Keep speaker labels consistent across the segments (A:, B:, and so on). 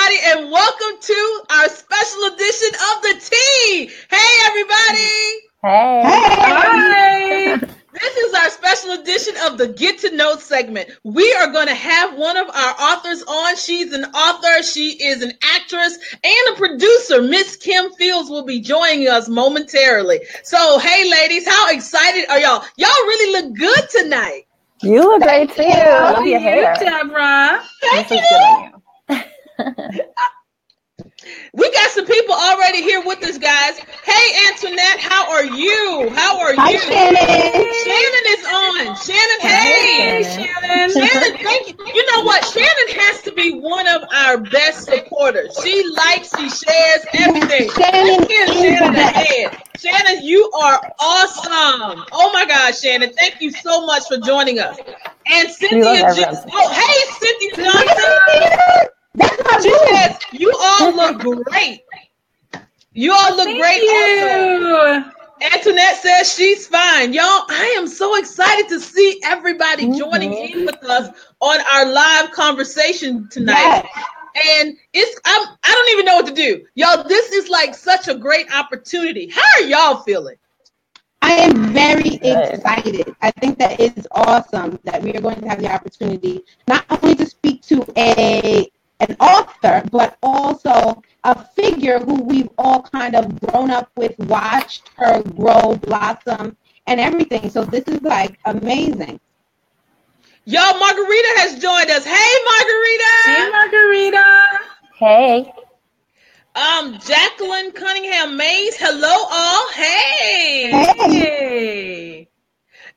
A: everybody, and welcome to our special edition of the Tea. Hey, everybody.
B: Hey.
A: Hi. This is our special edition of the Get to Know segment. We are going to have one of our authors on. She's an author. She is an actress and a producer. Miss Kim Fields will be joining us momentarily. So, hey, ladies, how excited are y'all? Y'all really look good tonight.
B: You look great too. Love your hair,
C: Deborah.
A: Thank you. We got some people already here with us, guys. Hey, Antoinette, how are you?
D: Hi,
A: you? Shannon is on. Shannon, hey.
C: Shannon.
A: Shannon, thank you. You know what? Shannon has to be one of our best supporters. She likes, she shares everything. Let's give Shannon a hand. Shannon, you are awesome. Oh my gosh, Shannon, thank you so much for joining us. And Cynthia, hey, Cynthia Johnson. She says, you all look great. You all look great. Also. Antoinette says she's fine. Y'all, I am so excited to see everybody joining in with us on our live conversation tonight. Yes. And I don't even know what to do. Y'all, this is like such a great opportunity. How are y'all feeling?
D: I am very excited. I think that is awesome that we are going to have the opportunity not only to speak to an author, but also a figure who we've all kind of grown up with, watched her grow, blossom, and everything. So this is like amazing.
A: Y'all, Margarita has joined us. Hey, Margarita.
C: Hey, Margarita.
A: Hey. Jacqueline Cunningham Mays. Hello, all. Hey.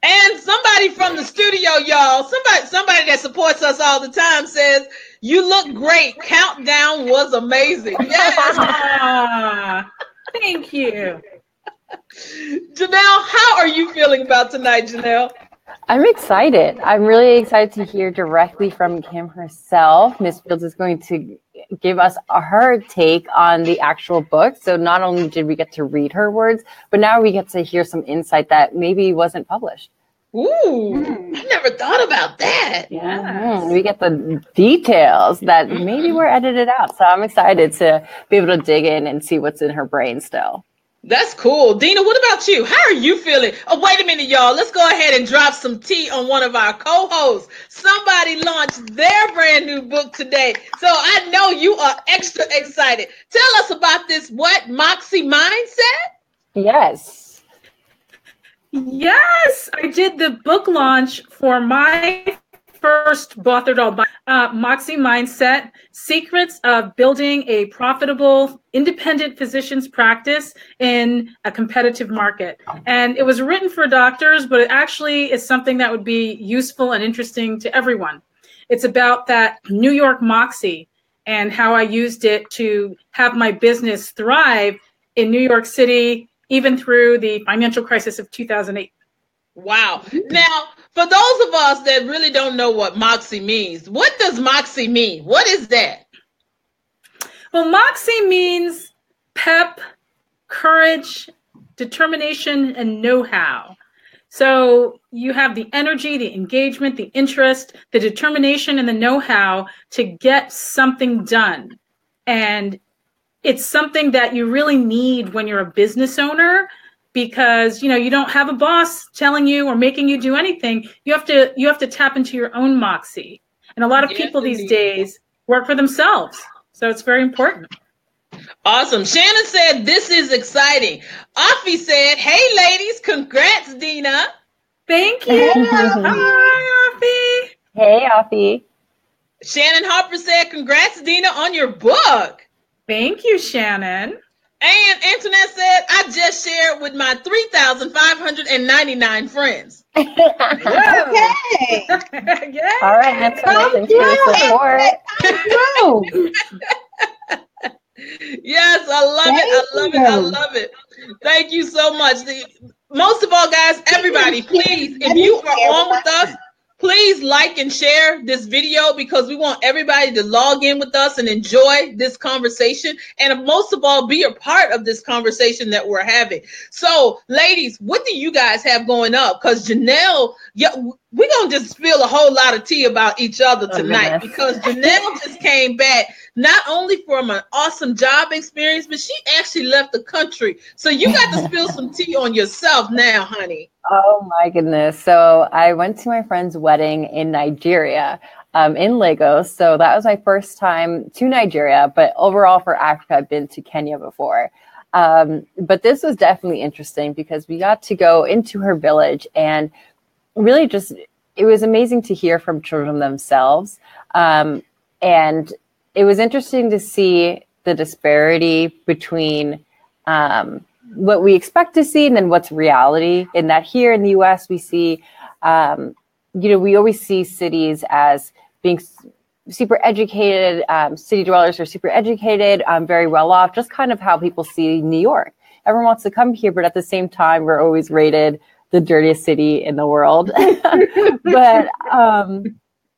A: And somebody from the studio, y'all, somebody that supports us all the time says, you look great. Countdown was amazing. Yes.
C: Thank you.
A: Janelle, how are you feeling about tonight, Janelle?
B: I'm excited. I'm really excited to hear directly from Kim herself. Miss Fields is going to give us her take on the actual book. So not only did we get to read her words, but now we get to hear some insight that maybe wasn't published.
A: Ooh, I never thought about that.
B: Yeah, we get the details that maybe were edited out. So I'm excited to be able to dig in and see what's in her brain still.
A: That's cool. Dena, what about you? How are you feeling? Oh, wait a minute, y'all. Let's go ahead and drop some tea on one of our co-hosts. Somebody launched their brand new book today. So I know you are extra excited. Tell us about this, Moxie Mindset?
C: Yes, I did the book launch for my first book, Moxie Mindset, Secrets of Building a Profitable Independent Physician's Practice in a Competitive Market. And it was written for doctors, but it actually is something that would be useful and interesting to everyone. It's about that New York Moxie and how I used it to have my business thrive in New York City, even through the financial crisis of 2008.
A: Wow. Now, for those of us that really don't know what Moxie means, what does Moxie mean? What is that?
C: Well, Moxie means pep, courage, determination, and know-how. So you have the energy, the engagement, the interest, the determination, and the know-how to get something done. And it's something that you really need when you're a business owner, because you don't have a boss telling you or making you do anything. You have to tap into your own moxie. And a lot of people these days work for themselves. So it's very important.
A: Awesome. Shannon said, this is exciting. Afi said, hey, ladies, congrats, Dena.
C: Thank you. Hi, Afi.
B: Hey, Afi.
A: Shannon Harper said, congrats, Dena, on your book.
C: Thank you, Shannon.
A: And Antoinette said, I just shared with my 3,599 friends.
D: Okay.
C: Yeah.
B: All right, Antoinette, thanks for the support.
A: Yes, I love it. Thank you so much. Most of all, guys, everybody, please, if you are on with us, please like and share this video, because we want everybody to log in with us and enjoy this conversation. And most of all, be a part of this conversation that we're having. So, ladies, what do you guys have going up? Because Janelle, we're going to just spill a whole lot of tea about each other tonight, because Janelle just came back not only from an awesome job experience, but she actually left the country. So you got to spill some tea on yourself now, honey.
B: Oh my goodness. So I went to my friend's wedding in Nigeria, in Lagos. So that was my first time to Nigeria, but overall for Africa, I've been to Kenya before. But this was definitely interesting because we got to go into her village and really just, it was amazing to hear from children themselves. And it was interesting to see the disparity between what we expect to see and then what's reality. In that here in the US, we see, we always see cities as being super educated, city dwellers are super educated, very well off, just kind of how people see New York. Everyone wants to come here, but at the same time, we're always rated the dirtiest city in the world. But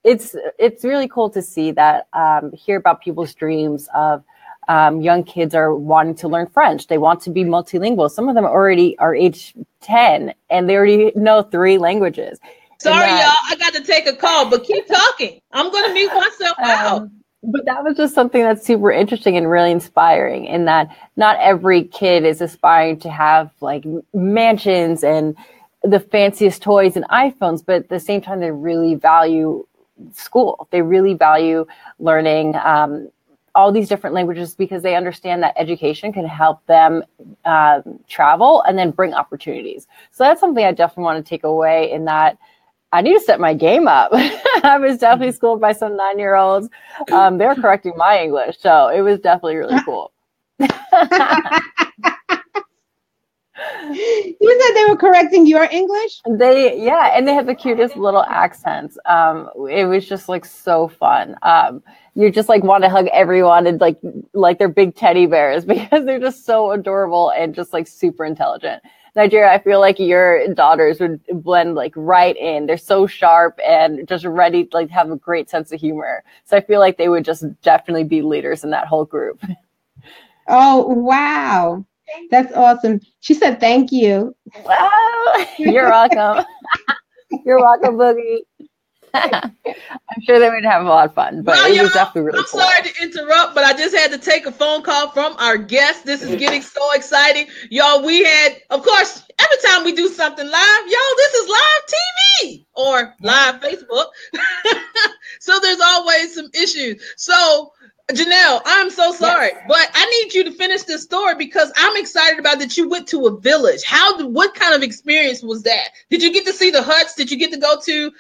B: it's really cool to see that, hear about people's dreams of young kids are wanting to learn French. They want to be multilingual. Some of them already are age 10 and they already know 3 languages.
A: Sorry, y'all, I got to take a call, but keep talking. I'm going to mute myself out.
B: But that was just something that's super interesting and really inspiring in that not every kid is aspiring to have like mansions and the fanciest toys and iPhones, but at the same time, they really value school. They really value learning all these different languages because they understand that education can help them travel and then bring opportunities. So that's something I definitely want to take away in that I need to step my game up. I was definitely schooled by some 9-year-olds. They're correcting my English. So it was definitely really cool.
D: You said they were correcting your English?
B: And they had the cutest little accents. It was just like so fun. You just like want to hug everyone and like they're big teddy bears because they're just so adorable and just like super intelligent. Nigeria, I feel like your daughters would blend like right in. They're so sharp and just ready to like have a great sense of humor. So I feel like they would just definitely be leaders in that whole group.
D: Oh, wow. That's awesome. She said, thank you.
B: Wow. You're welcome. You're welcome, Boogie. I'm sure they would have a lot of fun, but it was definitely really cool.
A: I'm sorry to interrupt, but I just had to take a phone call from our guest. This is getting so exciting. Y'all, we had, of course, every time we do something live, y'all, this is live TV or live Facebook. So there's always some issues. So Janelle, I'm so sorry, but I need you to finish this story because I'm excited about that you went to a village. What kind of experience was that? Did you get to see the huts? Did you get to go to?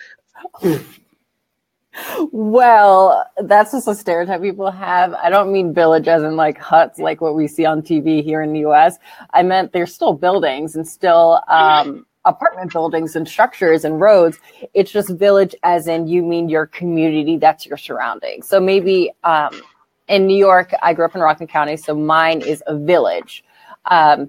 B: Well, that's just a stereotype people have. I don't mean village as in like huts, like what we see on TV here in the US. I meant there's still buildings and still apartment buildings and structures and roads. It's just village as in you mean your community, that's your surroundings. So maybe in New York, I grew up in Rockland County, so mine is a village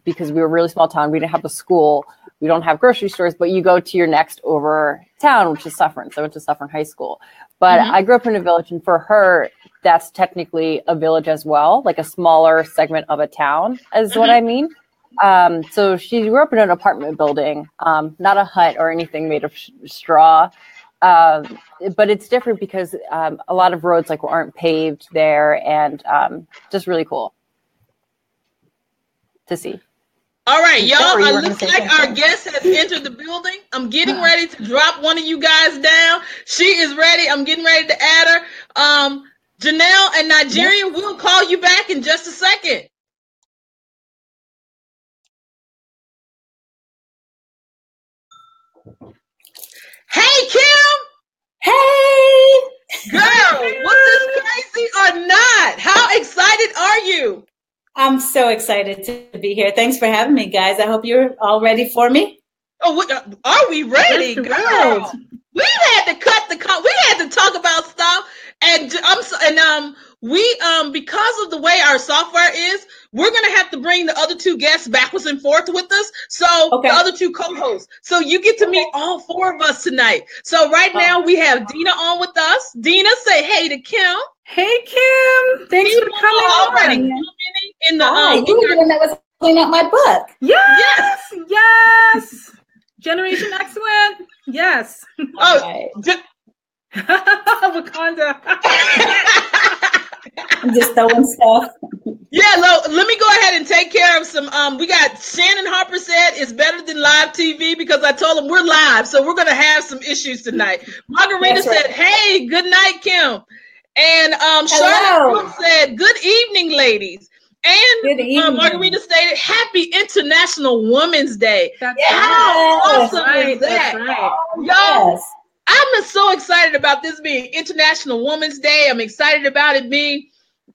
B: because we were a really small town. We didn't have a school. We don't have grocery stores, but you go to your next over town, which is Suffern. So I went to Suffern High School. But I grew up in a village, and for her, that's technically a village as well, like a smaller segment of a town is what I mean. So she grew up in an apartment building, not a hut or anything made of straw. But it's different because a lot of roads like aren't paved there, and just really cool to see.
A: All right, y'all, it looks like our guest has entered the building. I'm getting ready to drop one of you guys down. She is ready. I'm getting ready to add her. Janelle and Nigeria, we'll call you back in just a second. Hey, Kim.
E: Hey.
A: Girl, was this crazy or not? How excited are you?
E: I'm so excited to be here. Thanks for having me, guys. I hope you're all ready for me.
A: Oh, are we ready, girl? We had to we had to talk about stuff, and because of the way our software is, we're gonna have to bring the other 2 guests backwards and forth with us. So the other 2 co-hosts. So you get to meet all 4 of us tonight. So right now we have Dena on with us. Dena, say hey to Kim.
C: Hey, Kim. Thanks for coming
A: already.
E: Hi, you were the one that was cleaning up my book.
C: Yes. Generation Excellent. Yes.
A: Oh,
C: Wakanda.
E: I'm just throwing stuff.
A: Yeah, let me go ahead and take care of some. We got Shannon Harper said it's better than live TV because I told him we're live, so we're gonna have some issues tonight. Margarita said, "Hey, good night, Kim," and Charlotte Brooks said, "Good evening, ladies." And Margarita stated, "Happy International Women's Day." How awesome is that?
C: Right.
A: Y'all, I'm so excited about this being International Women's Day. I'm excited about it being,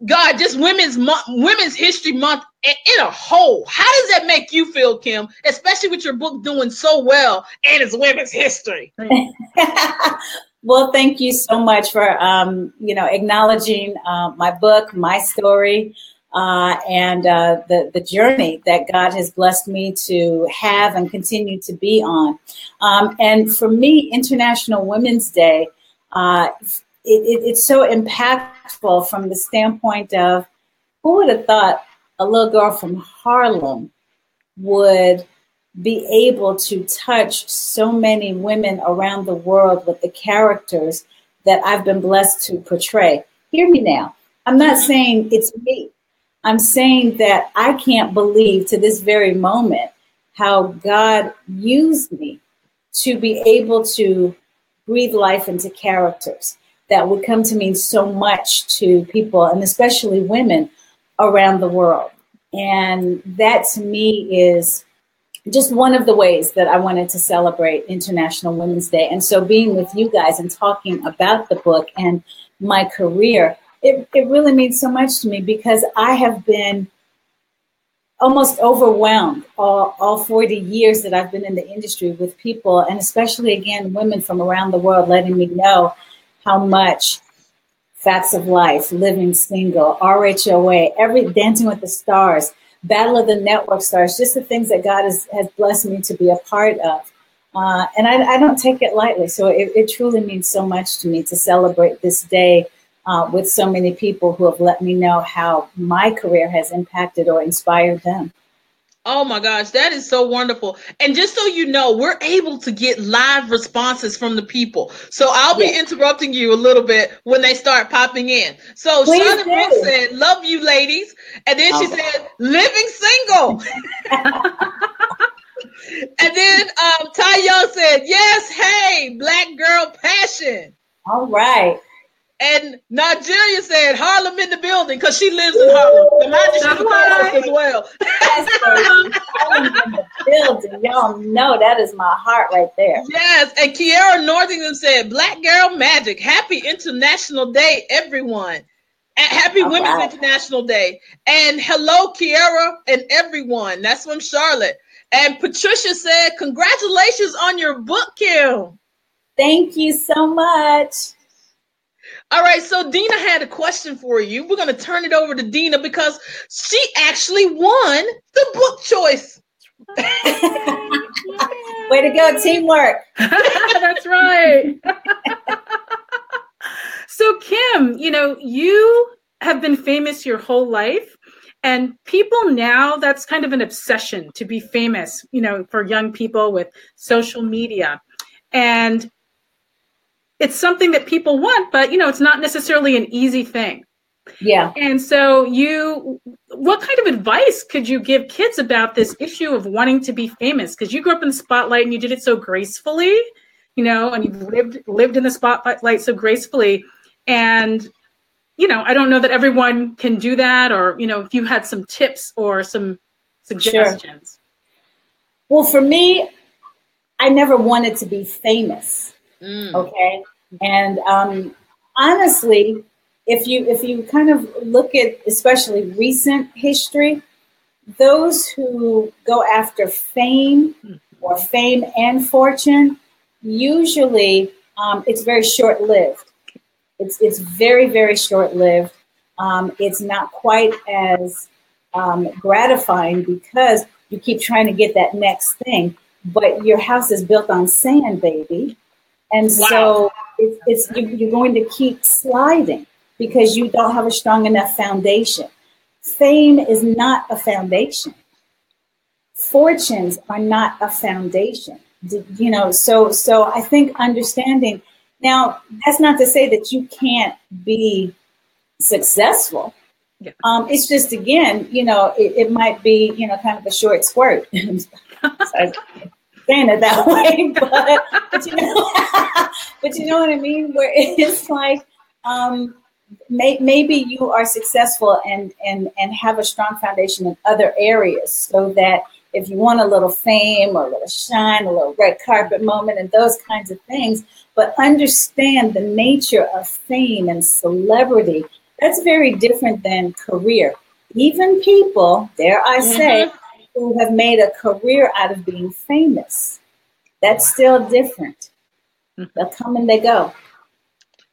A: God, just Women's History Month in a whole. How does that make you feel, Kim? Especially with your book doing so well and it's women's history.
E: Well, thank you so much for acknowledging my book, my story, and the journey that God has blessed me to have and continue to be on. And for me, International Women's Day, it's so impactful from the standpoint of who would have thought a little girl from Harlem would be able to touch so many women around the world with the characters that I've been blessed to portray. Hear me now. I'm not saying it's me. I'm saying that I can't believe to this very moment how God used me to be able to breathe life into characters that would come to mean so much to people, and especially women around the world. And that to me is just one of the ways that I wanted to celebrate International Women's Day. And so being with you guys and talking about the book and my career, it really means so much to me because I have been almost overwhelmed all 40 years that I've been in the industry with people, and especially, again, women from around the world letting me know how much Facts of Life, Living Single, RHOA, Dancing with the Stars, Battle of the Network Stars, just the things that God has blessed me to be a part of. And I don't take it lightly. So it truly means so much to me to celebrate this day with so many people who have let me know how my career has impacted or inspired them.
A: Oh my gosh, that is so wonderful. And just so you know, we're able to get live responses from the people. So I'll be interrupting you a little bit when they start popping in. So Charlotte Brooks said, "Love you, ladies." And then she said, "Living single." And then Ty Young said, "Yes, hey, Black girl passion."
E: All right.
A: And Nigeria said, "Harlem in the building," because she lives in Harlem. The magic as well.
E: Harlem in the building. Y'all know that is my heart right there.
A: Yes. And Kiara Northingham said, "Black girl magic. Happy International Day, everyone." And happy Women's International Day. And hello, Kiara and everyone. That's from Charlotte. And Patricia said, "Congratulations on your book, Kim."
E: Thank you so much.
A: All right, so Dena had a question for you. We're going to turn it over to Dena because she actually won the book choice.
E: Way to go, teamwork.
C: That's right. So Kim, you have been famous your whole life, and people now, that's kind of an obsession to be famous, for young people with social media. And it's something that people want, but it's not necessarily an easy thing.
E: Yeah.
C: And so what kind of advice could you give kids about this issue of wanting to be famous? Because you grew up in the spotlight and you did it so gracefully, and you've lived in the spotlight so gracefully. And, I don't know that everyone can do that, or, if you had some tips or some suggestions.
E: Sure. Well, for me, I never wanted to be famous. Okay. And honestly, if you kind of look at especially recent history, those who go after fame or fame and fortune, usually it's very short-lived. It's very, very short-lived. It's not quite as gratifying because you keep trying to get that next thing, but your house is built on sand, baby. And so you're going to keep sliding because you don't have a strong enough foundation. Fame is not a foundation. Fortunes are not a foundation. So I think understanding. Now, that's not to say that you can't be successful.
C: Yeah.
E: It's just, again, it might be, kind of a short squirt. Sorry, saying it that way, but but you know what I mean? Where it's like, maybe you are successful and have a strong foundation in other areas, so that if you want a little fame or a little shine, a little red carpet moment and those kinds of things, but understand the nature of fame and celebrity, that's very different than career. Even people, dare I say, who have made a career out of being famous, that's still different. They'll come and they go.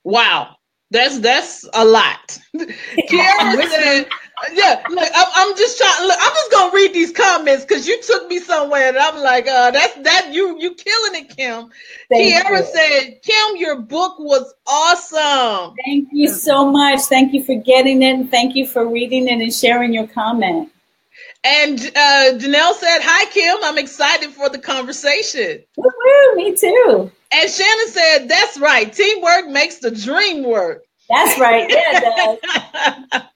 A: Wow. That's a lot. Kiara said, yeah, look, I'm just trying. Look, I'm just gonna read these comments because you took me somewhere, and I'm like, you killing it, Kim. Kiara said, Kim, your book was awesome.
E: Thank you so much. Thank you for getting it, and thank you for reading it and sharing your comment.
A: And Janelle said, hi, Kim. I'm excited for the conversation.
E: Woo-hoo, me too.
A: And Shannon said, that's right. Teamwork makes the dream work.
E: That's right. Yeah, it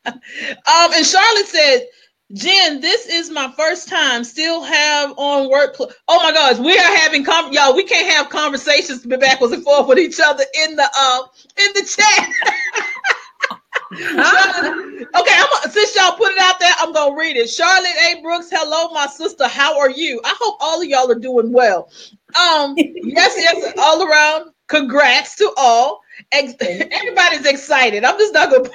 E: does.
A: And Charlotte said, Jen, this is my first time. Still have on work. Oh my gosh, we are having y'all. We can't have conversations backwards and forth with each other in the chat. Okay, since y'all put it out there, I'm gonna read it. Charlotte A. Brooks, hello, my sister. How are you? I hope all of y'all are doing well. Yes, all around. Congrats to all. Everybody's excited. I'm just not gonna.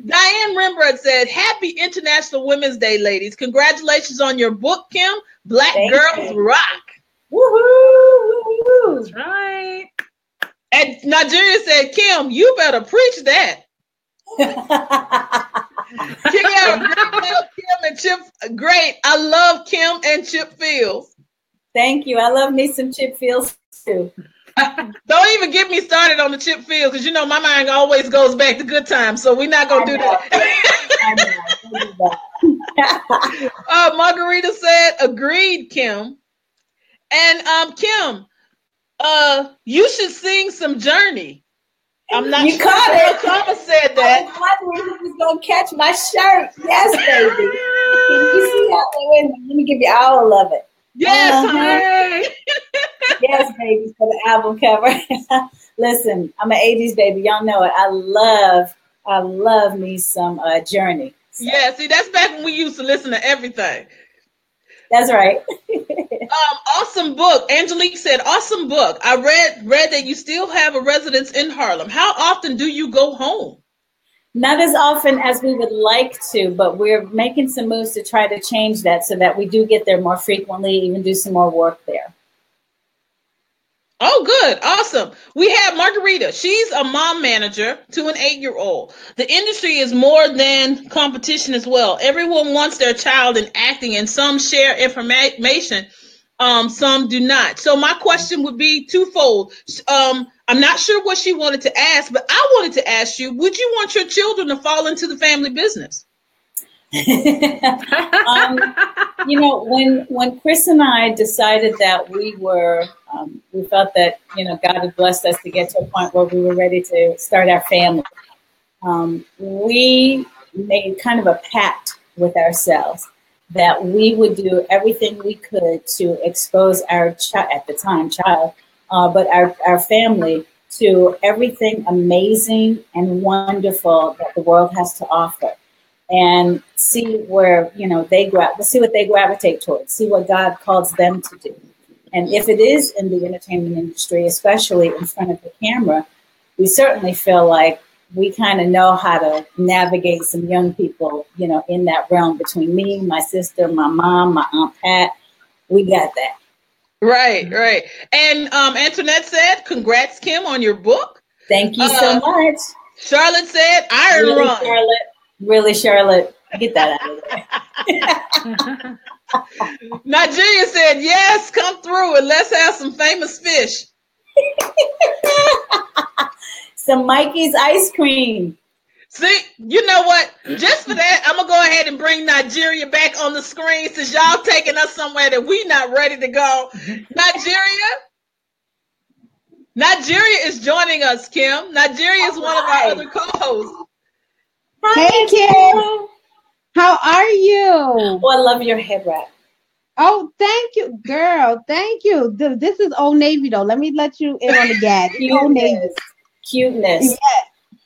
A: Diane Rembrandt said, "Happy International Women's Day, ladies! Congratulations on your book, Kim. Black Girls Rock."
E: Woohoo!
C: That's right.
A: And Nigeria said, Kim, you better preach that. Kim and Chip, great. I love Kim and Chip Fields.
E: Thank you. I love me some Chip Fields too.
A: Don't even get me started on the Chip Fields, because my mind always goes back to good times. So we're not gonna do that. Margarita said, agreed, Kim. And Kim, you should sing some Journey. I'm not
E: sure it.
A: Thomas said that.
E: I was wondering who was gonna catch my shirt. Yes, baby. Can you see that? Wait, let me give you all of it.
A: Yes,
E: yes, baby, for the album cover. Listen, I'm an 80s baby. Y'all know it. I love me some Journey.
A: So. Yeah, see, that's back when we used to listen to everything.
E: That's right.
A: Awesome book. Angelique said, awesome book. I read that you still have a residence in Harlem. How often do you go home?
E: Not as often as we would like to, but we're making some moves to try to change that so that we do get there more frequently, even do some more work there.
A: Oh, good. Awesome. We have Margarita. She's a mom manager to an 8-year-old. The industry is more than competition as well. Everyone wants their child in acting, and some share information. Some do not. So my question would be twofold. I'm not sure what she wanted to ask, but I wanted to ask you, would you want your children to fall into the family business?
E: When Chris and I decided that we felt that, God had blessed us to get to a point where we were ready to start our family. We made kind of a pact with ourselves that we would do everything we could to expose our at the time child, but our family to everything amazing and wonderful that the world has to offer. And see where, see what they gravitate towards, see what God calls them to do. And if it is in the entertainment industry, especially in front of the camera, we certainly feel like we kind of know how to navigate some young people, in that realm between me, my sister, my mom, my Aunt Pat. We got that.
A: Right. And Antoinette said, congrats, Kim, on your book.
E: Thank you so much.
A: Charlotte said, Iron
E: really,
A: Run.
E: Really, Charlotte, get that out of there.
A: Nigeria said, yes, come through and let's have some famous fish.
E: Some Mikey's ice cream.
A: See, you know what? Just for that, I'm going to go ahead and bring Nigeria back on the screen since y'all taking us somewhere that we're not ready to go. Nigeria is joining us, Kim. Nigeria is one of our other co-hosts.
D: Hey, Kim. How are you?
E: Oh, I love your head wrap.
D: Oh, thank you, girl. Thank you. This is Old Navy, though. Let me let you in on the gag. Old Navy.
E: Cuteness.
D: Yes.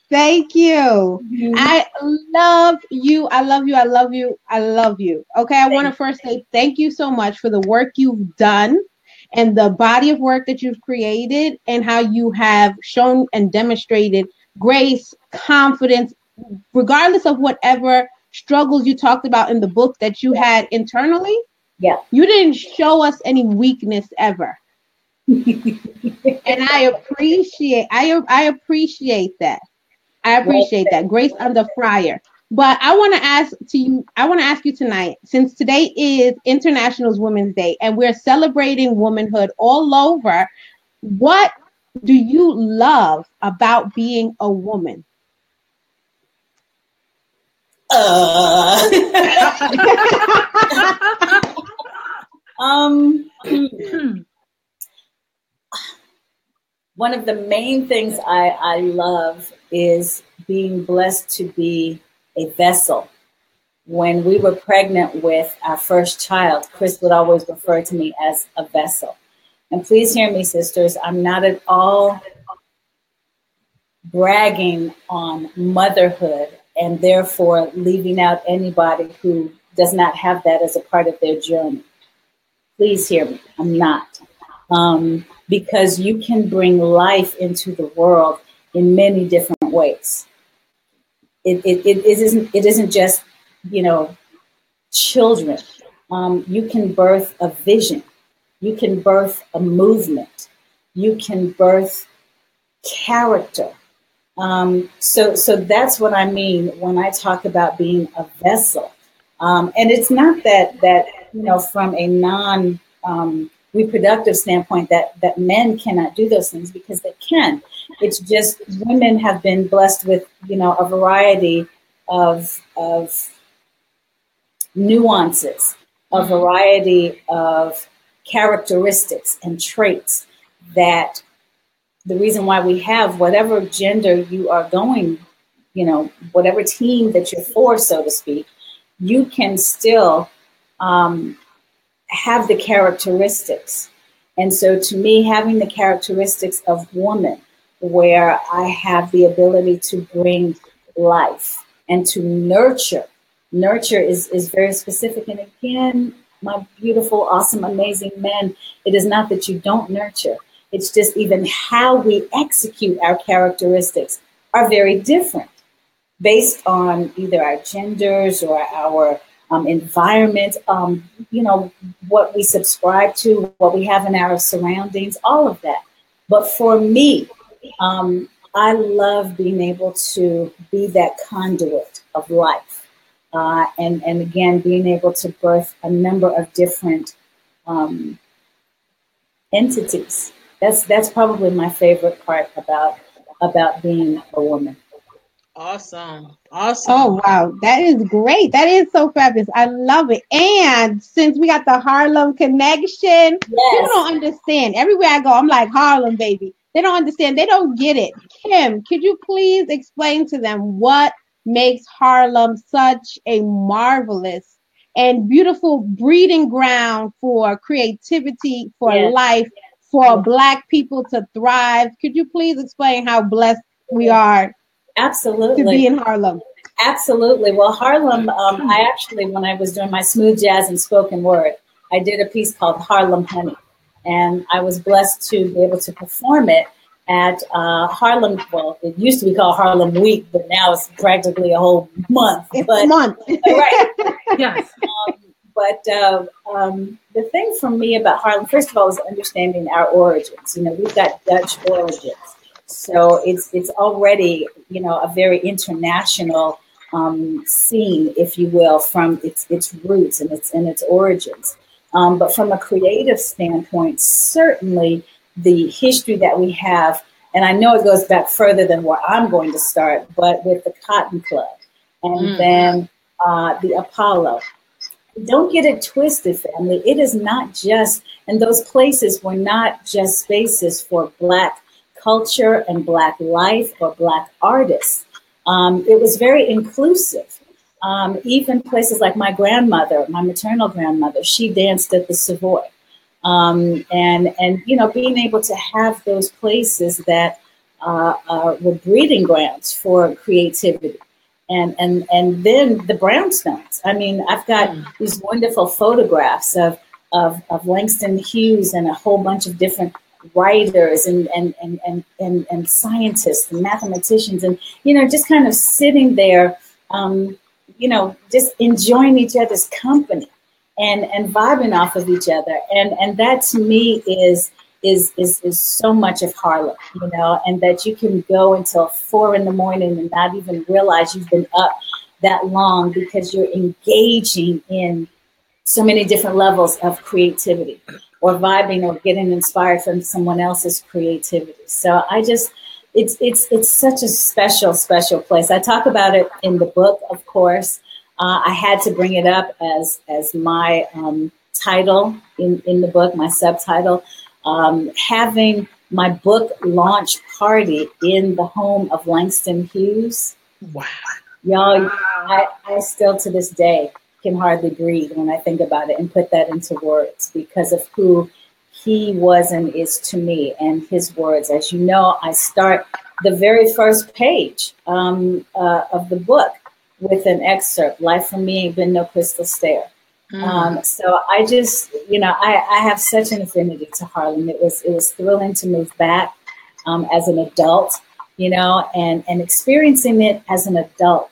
D: Thank you.
E: Mm-hmm.
D: I love you. I love you. I love you. I love you. Okay. I want to first say thank you so much for the work you've done and the body of work that you've created and how you have shown and demonstrated grace, confidence, regardless of whatever struggles you talked about in the book that you had internally.
E: Yeah.
D: You didn't show us any weakness ever. And I appreciate that. I appreciate that. Grace under fire. But I want to ask you tonight, since today is International Women's Day and we're celebrating womanhood all over, what do you love about being a woman?
E: One of the main things I love is being blessed to be a vessel. When we were pregnant with our first child, Chris would always refer to me as a vessel. And please hear me, sisters, I'm not at all bragging on motherhood and therefore leaving out anybody who does not have that as a part of their journey. Please hear me. I'm not. Because you can bring life into the world in many different ways. It isn't just, children. You can birth a vision. You can birth a movement. You can birth character. So that's what I mean when I talk about being a vessel. And it's not that from a non reproductive standpoint that men cannot do those things, because they can. It's just women have been blessed with, a variety of nuances, a variety of characteristics and traits that the reason why we have whatever gender you are going, whatever team that you're for, so to speak, you can still have the characteristics. And so to me, having the characteristics of woman, where I have the ability to bring life and to nurture is very specific. And again, my beautiful, awesome, amazing men, it is not that you don't nurture. It's just even how we execute our characteristics are very different based on either our genders or our environment, what we subscribe to, what we have in our surroundings, all of that. But for me, I love being able to be that conduit of life. And again, being able to birth a number of different entities. That's probably my favorite part about being a woman.
A: Awesome.
D: Oh, wow. That is great. That is so fabulous. I love it. And since we got the Harlem connection, people don't understand. Everywhere I go, I'm like, Harlem, baby. They don't understand. They don't get it. Kim, could you please explain to them what makes Harlem such a marvelous and beautiful breeding ground for creativity, for life, for Black people to thrive? Could you please explain how blessed we are?
E: Absolutely.
D: To be in Harlem.
E: Absolutely. Well, Harlem, I actually, when I was doing my smooth jazz and spoken word, I did a piece called Harlem Honey. And I was blessed to be able to perform it at Harlem. Well, it used to be called Harlem Week, but now it's practically a whole month.
D: It's a month.
E: Right.
C: Yes.
E: But the thing for me about Harlem, first of all, is understanding our origins. We've got Dutch origins. So it's already, a very international scene, if you will, from its roots and its origins. But from a creative standpoint, certainly the history that we have, and I know it goes back further than where I'm going to start, but with the Cotton Club and then the Apollo. Don't get it twisted, family. It is not just, and those places were not just spaces for Black culture and Black life or Black artists. It was very inclusive. Even places like my grandmother, my maternal grandmother, she danced at the Savoy. And you know, being able to have those places that were breeding grounds for creativity. And then the brownstones. I mean, I've got these wonderful photographs of Langston Hughes and a whole bunch of different writers and scientists and mathematicians, and you know, just kind of sitting there, you know, just enjoying each other's company and vibing off of each other, and that to me is so much of Harlem, you know, and that you can go until 4 a.m. and not even realize you've been up that long because you're engaging in so many different levels of creativity or vibing or getting inspired from someone else's creativity. So I just, it's such a special place. I talk about it in the book, of course. I had to bring it up as my title in the book, my subtitle. Having my book launch party in the home of Langston Hughes. Wow. Y'all, I still to this day can hardly breathe when I think about it and put that into words because of who he was and is to me and his words. As you know, I start the very first page of the book with an excerpt, "Life for me ain't been no crystal stair." So I just, you know, I have such an affinity to Harlem. It was thrilling to move back as an adult, you know, and experiencing it as an adult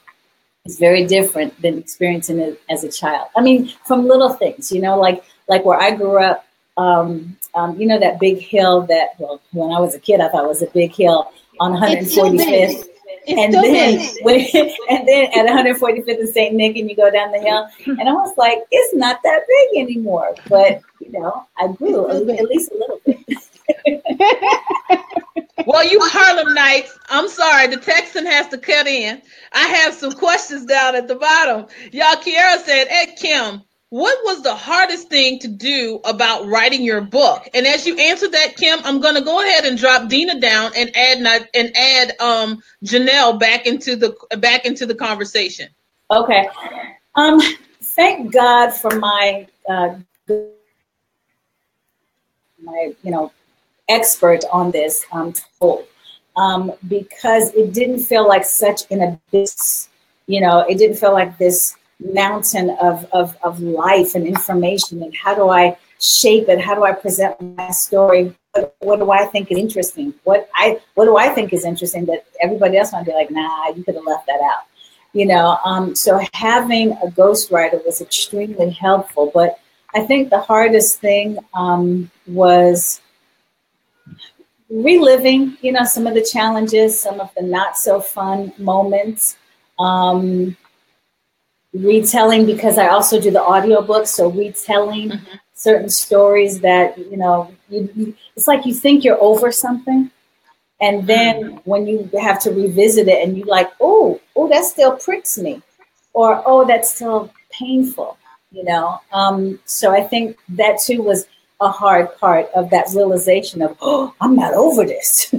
E: is very different than experiencing it as a child. I mean, from little things, you know, like where I grew up, you know, that big hill that, well, when I was a kid, I thought it was a big hill on 145th. And then at 145th and St. Nick, and you go down the hill, and I was like, it's not that big anymore. But, you know, I grew at least a little bit.
A: Well, you Harlem Nights, I'm sorry, the Texan has to cut in. I have some questions down at the bottom. Y'all, Kiara said, Ed Kim, what was the hardest thing to do about writing your book? And as you answer that, Kim, I'm going to go ahead and drop Dena down and add Janelle back into the conversation.
E: Okay. Thank God for my you know, expert on this because it didn't feel like such an abyss. You know, it didn't feel like this mountain of life and information, and how do I shape it? How do I present my story? What do I think is interesting? What do I think is interesting that everybody else might be like, nah, you could have left that out. You know, so having a ghostwriter was extremely helpful. But I think the hardest thing was reliving, you know, some of the challenges, some of the not so fun moments. Retelling, because I also do the audiobook, so retelling certain stories that, you know, it's like you think you're over something, and then when you have to revisit it and you like, oh, that still pricks me, or oh, that's still painful, you know. So I think that too was a hard part of that realization of, oh, I'm not over this.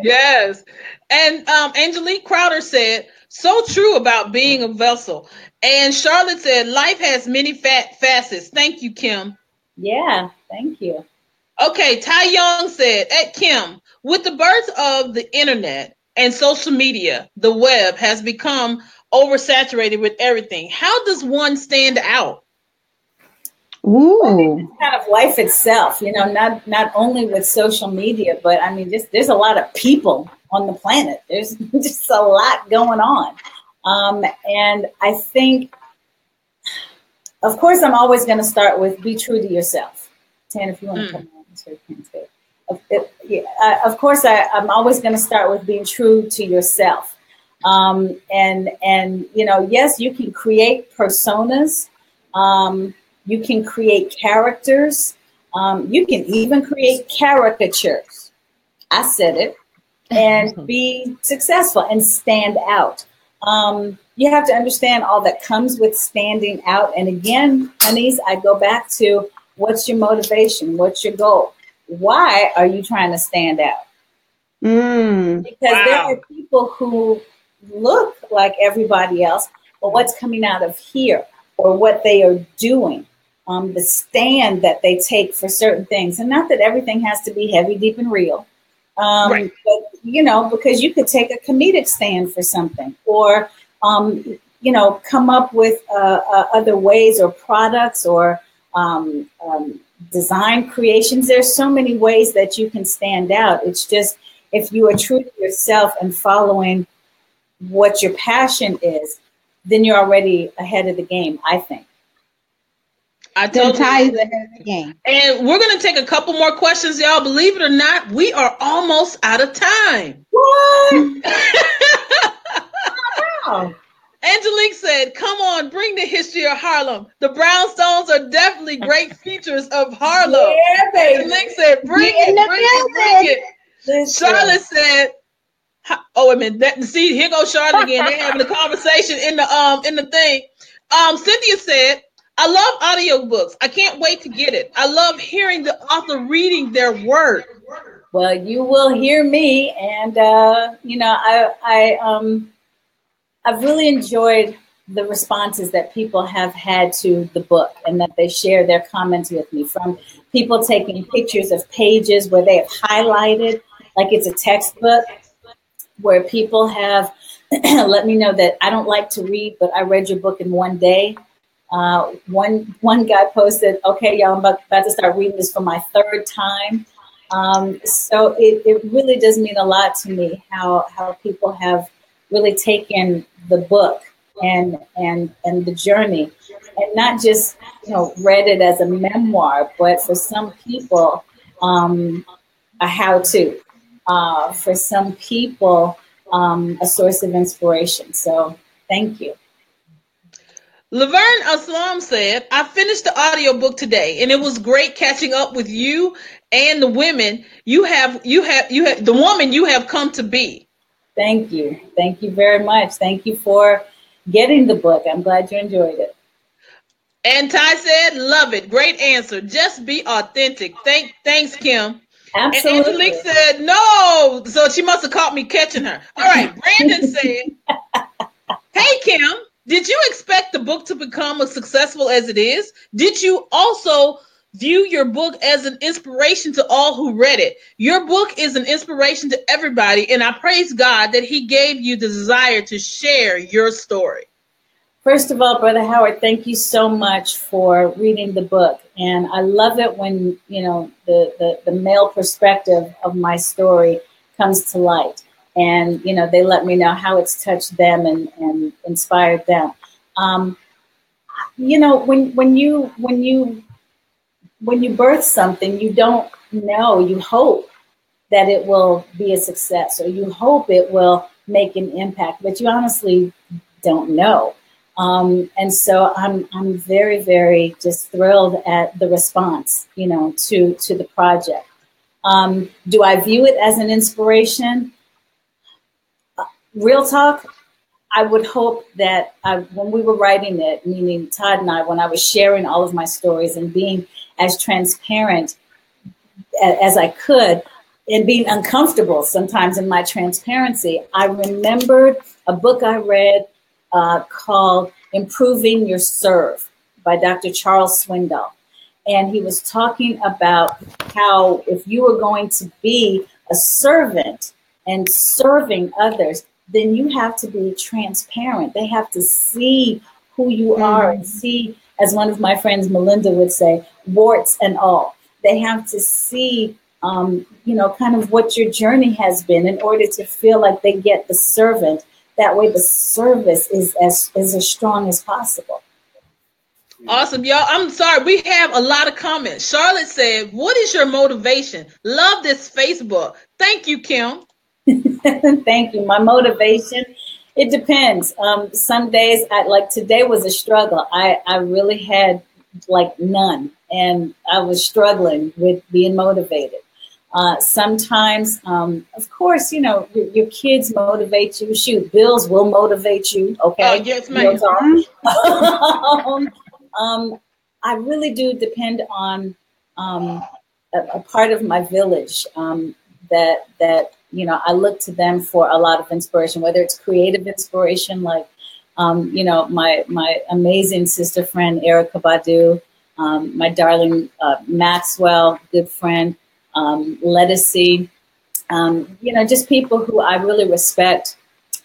A: Yes. And Angelique Crowder said, so true about being a vessel. And Charlotte said, life has many facets. Thank you, Kim.
E: Yeah, thank you.
A: Okay, Ty Young said, at Kim, with the birth of the internet and social media, the web has become oversaturated with everything. How does one stand out?
E: Ooh. Well, it's kind of life itself, you know, not only with social media, but I mean, just there's a lot of people on the planet. There's just a lot going on. And I think, of course, I'm always going to start with be true to yourself. Tan, if you want to come on, so you can say it. Of course, I'm always going to start with being true to yourself. And you know, yes, you can create personas. You can create characters. You can even create caricatures. I said it. And be successful and stand out. You have to understand all that comes with standing out. And again, honeys, I go back to what's your motivation? What's your goal? why are you trying to stand out? Because there are people who look like everybody else, but what's coming out of here or what they are doing, the stand that they take for certain things. And not that everything has to be heavy, deep, and real. But, you know, because you could take a comedic stand for something or, you know, come up with other ways or products or design creations. There's so many ways that you can stand out. It's just, if you are true to yourself and following what your passion is, then you're already ahead of the game, I think.
A: I totally
D: ahead of the game.
A: And we're going to take a couple more questions, y'all. Believe it or not, we are almost out of time.
E: What? Wow.
A: Angelique said, come on, bring the history of Harlem. The brownstones are definitely great features of Harlem.
E: Yeah, baby.
A: Angelique said, bring it. Charlotte said, oh, wait a minute. See, here goes Charlotte again. They're having a conversation in the thing. Cynthia said, I love audiobooks. I can't wait to get it. I love hearing the author reading their work.
E: Well, you will hear me, and you know, I've really enjoyed the responses that people have had to the book, and that they share their comments with me, from people taking pictures of pages where they have highlighted like it's a textbook, where people have let me know that I don't like to read, but I read your book in one day. One guy posted, okay, y'all, I'm about to start reading this for my third time. So it really does mean a lot to me how people have really taken the book and the journey, and not just, you know, read it as a memoir, but for some people, a how-to. For some people, a source of inspiration. So thank you.
A: Laverne Aslam said, I finished the audiobook today, and it was great catching up with you and the women you have the woman you have come to be.
E: Thank you. Thank you very much. Thank you for getting the book. I'm glad you enjoyed it.
A: And Ty said, love it. Great answer. Just be authentic. Thanks, Kim.
E: Absolutely.
A: And Angelique said, no. So she must have caught me catching her. All right. Brandon said, hey, Kim. Did you expect the book to become as successful as it is? Did you also view your book as an inspiration to all who read it? Your book is an inspiration to everybody, and I praise God that he gave you the desire to share your story.
E: First of all, Brother Howard, thank you so much for reading the book. And I love it when, you know, the male perspective of my story comes to light. And, you know, they let me know how it's touched them and inspired them. You know, when you birth something, you don't know, you hope that it will be a success, or you hope it will make an impact, but you honestly don't know. And so I'm very, very just thrilled at the response, you know, to the project. Do I view it as an inspiration? Real talk, I would hope that when we were writing it, meaning Todd and I, when I was sharing all of my stories and being as transparent as I could, and being uncomfortable sometimes in my transparency, I remembered a book I read called Improving Your Serve by Dr. Charles Swindoll. And he was talking about how if you are going to be a servant and serving others, then you have to be transparent. They have to see who you are and see, as one of my friends, Melinda, would say, warts and all. They have to see, you know, kind of what your journey has been in order to feel like they get the servant. That way the service is as strong as possible.
A: Awesome, y'all. I'm sorry. We have a lot of comments. Charlotte said, what is your motivation? Love this Facebook. Thank you, Kim.
E: Thank you. My motivation, it depends. Some days, like today was a struggle. I really had like none, and I was struggling with being motivated. Sometimes, of course, you know, your kids motivate you. Shoot, bills will motivate you. Okay.
A: Yes, ma'am.
E: I really do depend on a part of my village that I look to them for a lot of inspiration, whether it's creative inspiration, like my amazing sister friend Erica Badu, my darling Maxwell, good friend, Lettucey, just people who I really respect.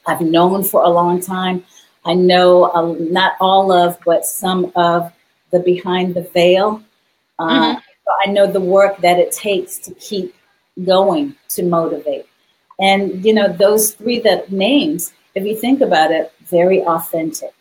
E: I've known for a long time. I know not all of, but some of the behind the veil. I know the work that it takes to keep going, to motivate. And, those three names, if you think about it, very authentic,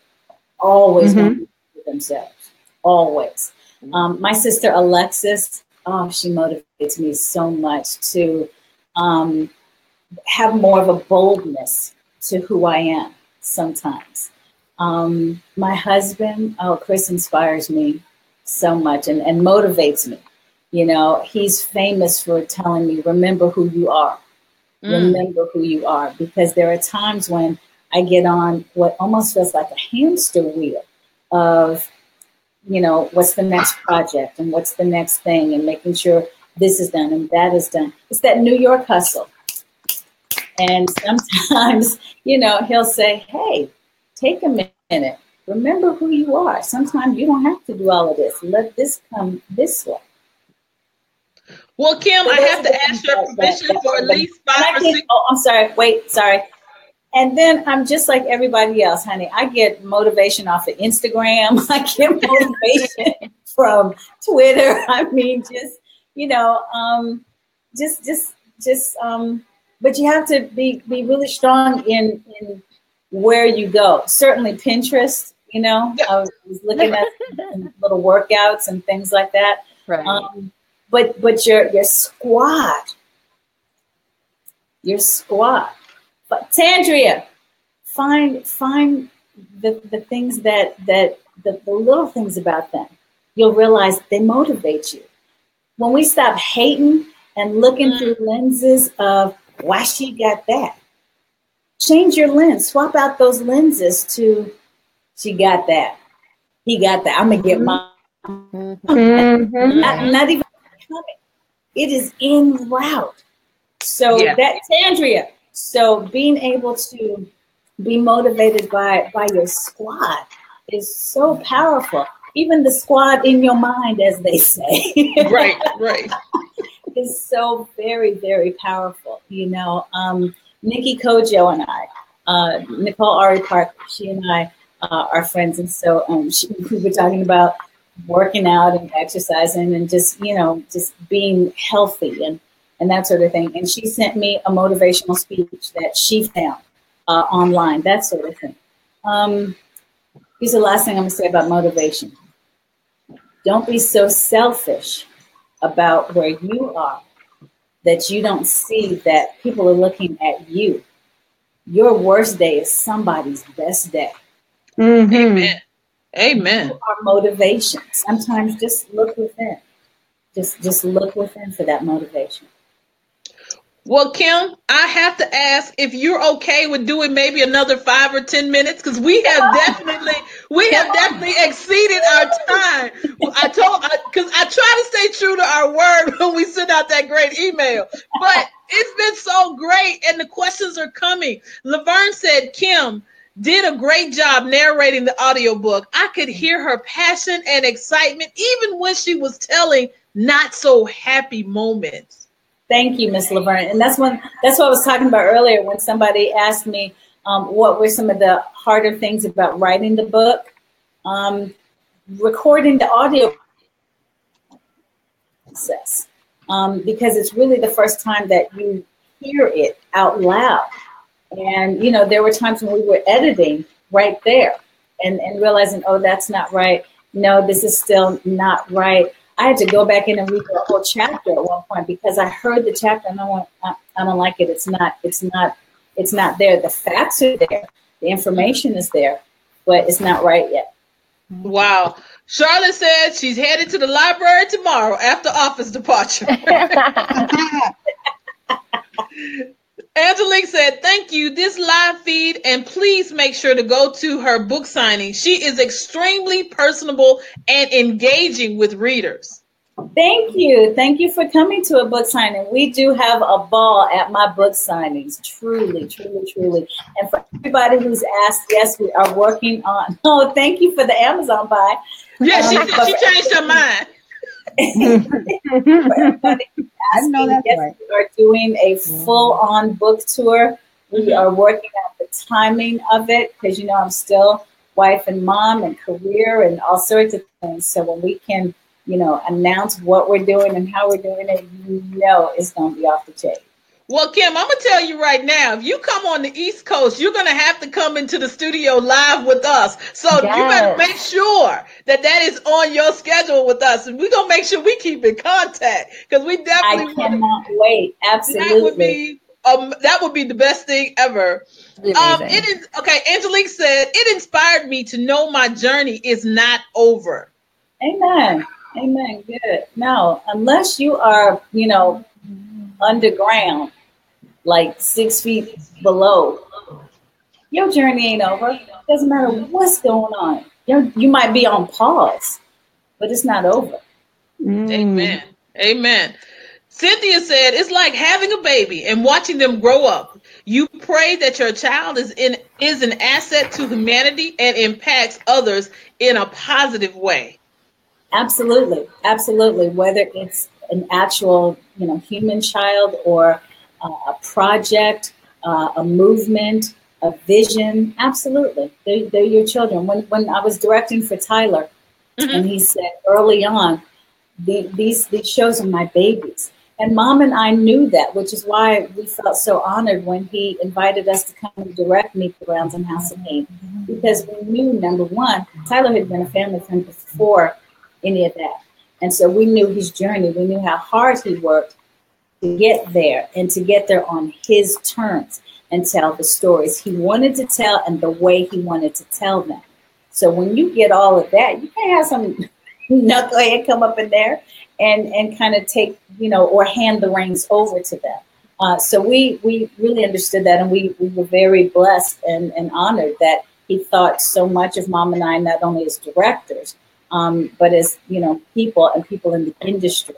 E: always want to be themselves, always. My sister Alexis, she motivates me so much to have more of a boldness to who I am sometimes. My husband, Chris, inspires me so much and motivates me. He's famous for telling me, remember who you are. Remember who you are. Because there are times when I get on what almost feels like a hamster wheel of, what's the next project and what's the next thing and making sure this is done and that is done. It's that New York hustle. And sometimes, he'll say, hey, take a minute. Remember who you are. Sometimes you don't have to do all of this. Let this come this way.
A: Well, Kim, I have to ask your permission for at least 5 or 6.
E: Oh, I'm sorry. Wait, sorry. And then I'm just like everybody else, honey. I get motivation off of Instagram. I get motivation from Twitter. I mean, but you have to be really strong in where you go. Certainly Pinterest, I was looking at little workouts and things like that.
B: Right.
E: But your squad. But Tandria, find the things that the little things about them. You'll realize they motivate you. When we stop hating and looking through lenses of why she got that, change your lens. Swap out those lenses to she got that, he got that. I'm gonna get mine. Not even coming. It is en route. So that Tandria. So being able to be motivated by your squad is so powerful. Even the squad in your mind, as they say.
A: Right.
E: Is so very, very powerful. Nikki Kojo and I, Nicole Ari Park, she and I are friends. And so we were talking about working out and exercising and just being healthy and that sort of thing. And she sent me a motivational speech that she found online, that sort of thing. Here's the last thing I'm going to say about motivation. Don't be so selfish about where you are that you don't see that people are looking at you. Your worst day is somebody's best day.
A: Amen.
E: You are motivation. Sometimes just look within. Just look within for that motivation.
A: Well, Kim, I have to ask if you're okay with doing maybe another 5 or 10 minutes, because we have definitely exceeded our time. Because I try to stay true to our word when we send out that great email. But it's been so great, and the questions are coming. Laverne said, Kim did a great job narrating the audiobook. I could hear her passion and excitement even when she was telling not so happy moments.
E: Thank you, Miss Laverne. And that's what I was talking about earlier when somebody asked me what were some of the harder things about writing the book. Recording the audio process, because it's really the first time that you hear it out loud. And, there were times when we were editing right there and realizing, oh, that's not right. No, this is still not right. I had to go back in and read the whole chapter at one point because I heard the chapter and I don't like it. It's not there. The facts are there. The information is there, but it's not right yet.
A: Wow. Charlotte said she's headed to the library tomorrow after office departure. Angelique said, thank you. This live feed, and please make sure to go to her book signing. She is extremely personable and engaging with readers.
E: Thank you. Thank you for coming to a book signing. We do have a ball at my book signings. Truly, truly, truly. And for everybody who's asked, yes, we are working on. Oh, thank you for the Amazon buy.
A: Yeah, she changed her mind.
E: For everybody who's asking, yes, right. We are doing a full-on book tour. We are working out the timing of it because, I'm still wife and mom and career and all sorts of things. So when we can announce what we're doing and how we're doing it, it's going to be off the chain.
A: Well, Kim, I'm going to tell you right now, if you come on the East Coast, you're going to have to come into the studio live with us. So you better make sure that is on your schedule with us. And we're going to make sure we keep in contact because we definitely
E: cannot wait. Absolutely.
A: That would be the best thing ever. It is okay. Angelique said, it inspired me to know my journey is not over.
E: Amen. Amen. Good. No, unless you are, underground, like 6 feet below, your journey ain't over. It doesn't matter what's going on. You might be on pause, but it's not over.
A: Amen. Amen. Cynthia said, it's like having a baby and watching them grow up. You pray that your child is an asset to humanity and impacts others in a positive way.
E: Absolutely. Absolutely. Whether it's an actual, human child or a project, a movement, a vision. Absolutely. They're your children. When I was directing for Tyler, and he said early on, these shows are my babies. And Mom and I knew that, which is why we felt so honored when he invited us to come and direct Meet the Browns and House of Pain. Because we knew, number one, Tyler had been a family friend before any of that. And so we knew his journey. We knew how hard he worked to get there and to get there on his terms and tell the stories he wanted to tell and the way he wanted to tell them. So when you get all of that, you can't have some knucklehead come up in there and kind of take, or hand the reins over to them. So we really understood that, and we were very blessed and honored that he thought so much of Mom and I, not only as directors, but as, people and people in the industry,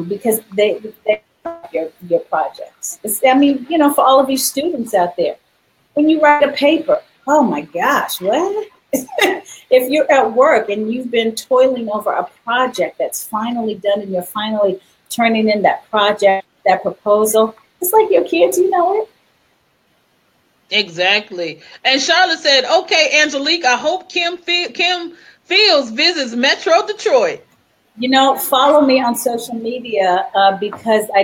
E: because they your projects. For all of you students out there, when you write a paper, oh my gosh, what? If you're at work and you've been toiling over a project that's finally done and you're finally turning in that project, that proposal, it's like your kids, it.
A: Exactly. And Charlotte said, okay, Angelique, I hope Kim Fields visits Metro Detroit.
E: Follow me on social media because I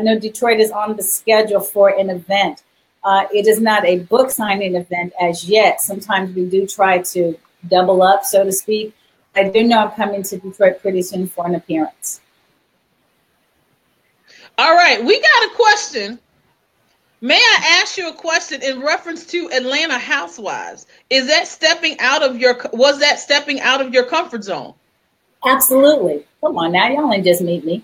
E: know Detroit is on the schedule for an event. It is not a book signing event as yet. Sometimes we do try to double up, so to speak. I do know I'm coming to Detroit pretty soon for an appearance.
A: All right, we got a question. May I ask you a question in reference to Atlanta Housewives? Was that stepping out of your comfort zone?
E: Absolutely. Come on now, y'all ain't just meet me.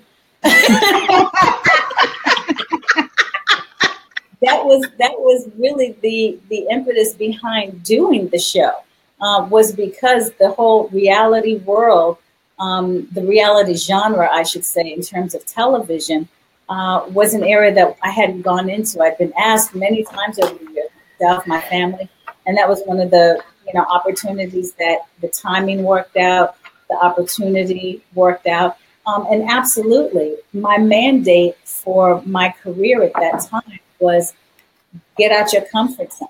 E: That was really the impetus behind doing the show, was because the whole reality world, the reality genre, I should say, in terms of television, was an area that I hadn't gone into. I'd been asked many times over the years about my family, and that was one of the opportunities that the timing worked out, the opportunity worked out, and absolutely, my mandate for my career at that time was get out your comfort zone,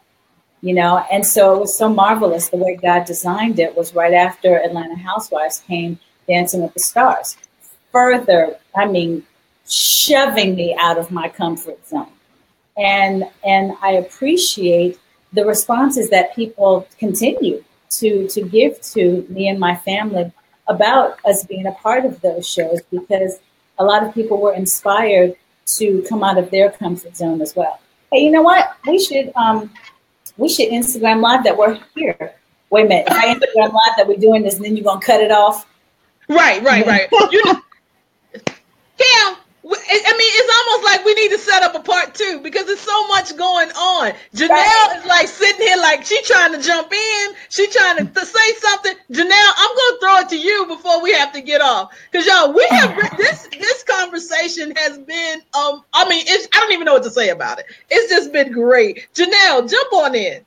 E: and so it was so marvelous the way God designed it. Was right after Atlanta Housewives came Dancing with the Stars, further, shoving me out of my comfort zone, and I appreciate the responses that people continue to give to me and my family about us being a part of those shows, because a lot of people were inspired to come out of their comfort zone as well. Hey, you know what? We should Instagram Live that we're here. Wait a minute. If I Instagram Live that we're doing this, and then you're going to cut it off? Right.
A: Kim, it's almost like we need to set up a part 2 because there's so much going on. Janelle is like sitting here like she trying to jump in. She trying to say something. Janelle, I'm going to throw it to you before we have to get off. Because, y'all, we have this conversation has been, I mean, I don't even know what to say about it. It's just been great. Janelle, jump on in.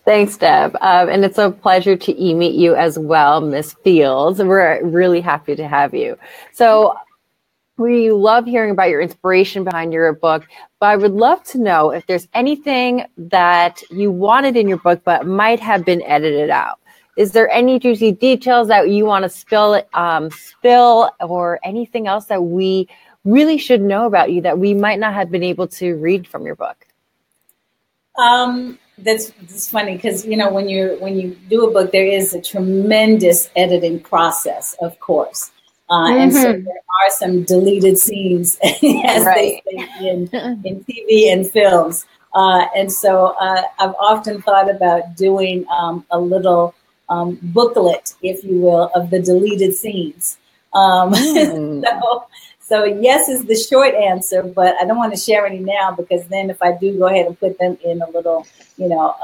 B: Thanks, Deb. And it's a pleasure to meet you as well, Miss Fields. We're really happy to have you. So we love hearing about your inspiration behind your book, but I would love to know if there's anything that you wanted in your book but might have been edited out. Is there any juicy details that you want to spill or anything else that we really should know about you that we might not have been able to read from your book?
E: That's funny because, you know, when you do a book, there is a tremendous editing process, of course. And so there are some deleted scenes, as they say in TV and films. And so I've often thought about doing a little booklet, if you will, of the deleted scenes. So yes is the short answer, but I don't want to share any now because then if I do go ahead and put them in a little, you know,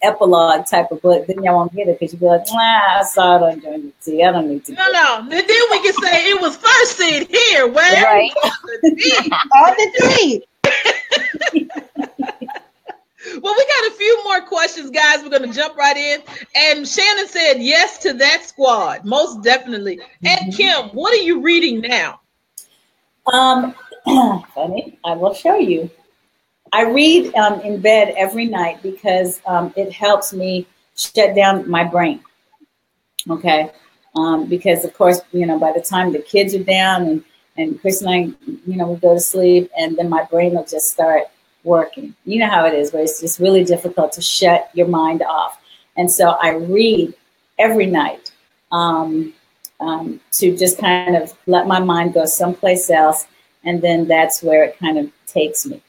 E: epilogue type of book, then y'all won't get it because you'll be like, I saw it on Journey T. I don't need to.
A: No. Then we can say it was first seen here. Where?
B: Right.
D: On the tweet.
A: Well, we got a few more questions, guys. We're going to jump right in. And Shannon said yes to that squad, most definitely. And Kim, what are you reading now?
E: Funny, I will show you. I read in bed every night because it helps me shut down my brain. Okay, because of course, you know, by the time the kids are down and Chris and I, you know, we go to sleep, and then my brain will just start working. You know how it is, where it's just really difficult to shut your mind off. And so I read every night to just kind of let my mind go someplace else. And then that's where it kind of takes me.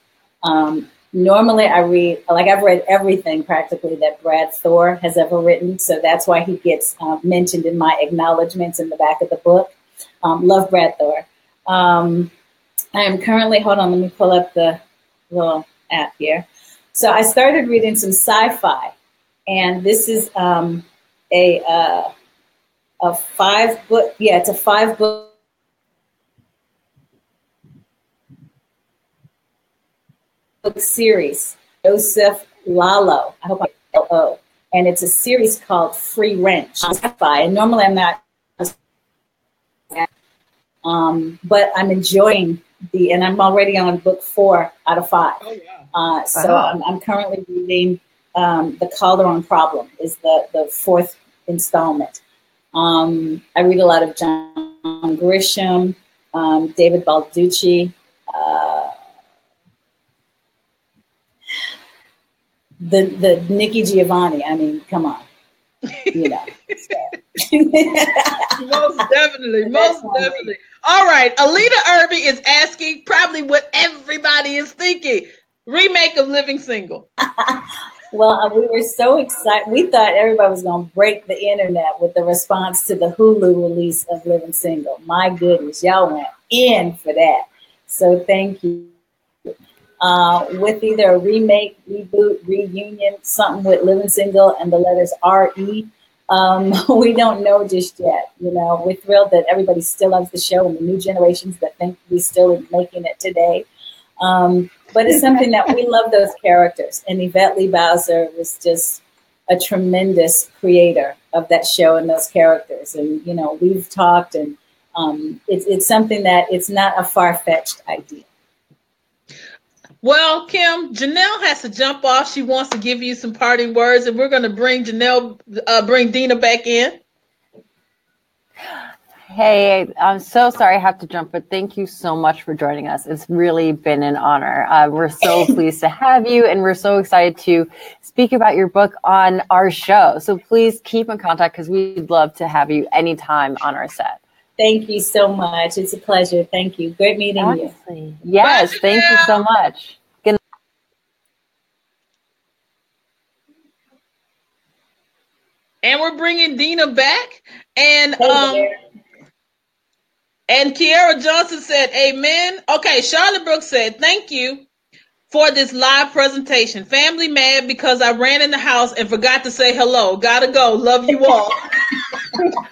E: Normally I read, like I've read everything practically that Brad Thor has ever written. So that's why he gets mentioned in my acknowledgments in the back of the book. Love Brad Thor. I am currently, hold on, let me pull up the little app here. So I started reading some sci-fi, and this is a 5-book. Yeah, it's a 5-book series. Joseph Lalo. I hope I L-O. And it's a series called Free Range. Sci-fi. And normally I'm not, but I'm enjoying and I'm already on book 4 out of 5. Oh, yeah. So I'm currently reading The Calderon Problem is the 4th installment. I read a lot of John Grisham, David Balducci, the Nikki Giovanni. I mean, come on. You know.
A: Most definitely. All right. Alita Irby is asking probably what everybody is thinking. Remake of Living Single.
E: Well, we were so excited. We thought everybody was going to break the internet with the response to the Hulu release of Living Single. My goodness, y'all went in for that. So thank you. With either a remake, reboot, reunion, something with Living Single and the letters R-E. We don't know just yet. You know, we're thrilled that everybody still loves the show and the new generations that think we still are making it today. But it's something that we love those characters. And Yvette Lee Bowser was just a tremendous creator of that show and those characters. And, you know, we've talked and it's something that it's not a far-fetched idea.
A: Well, Kim, Janelle has to jump off. She wants to give you some parting words, and we're going to bring bring Dena back in.
B: Hey, I'm so sorry I have to jump, but thank you so much for joining us. It's really been an honor. We're so pleased to have you, and we're so excited to speak about your book on our show. So please keep in contact because we'd love to have you anytime on our set.
E: Thank you so much. It's a pleasure. Thank you. Great meeting you.
B: Yes, thank you so much. Good night.
A: And we're bringing Dena back. And Kiara Johnson said, amen. Okay, Charlotte Brooks said, thank you for this live presentation. Family mad because I ran in the house and forgot to say hello. Gotta go. Love you all.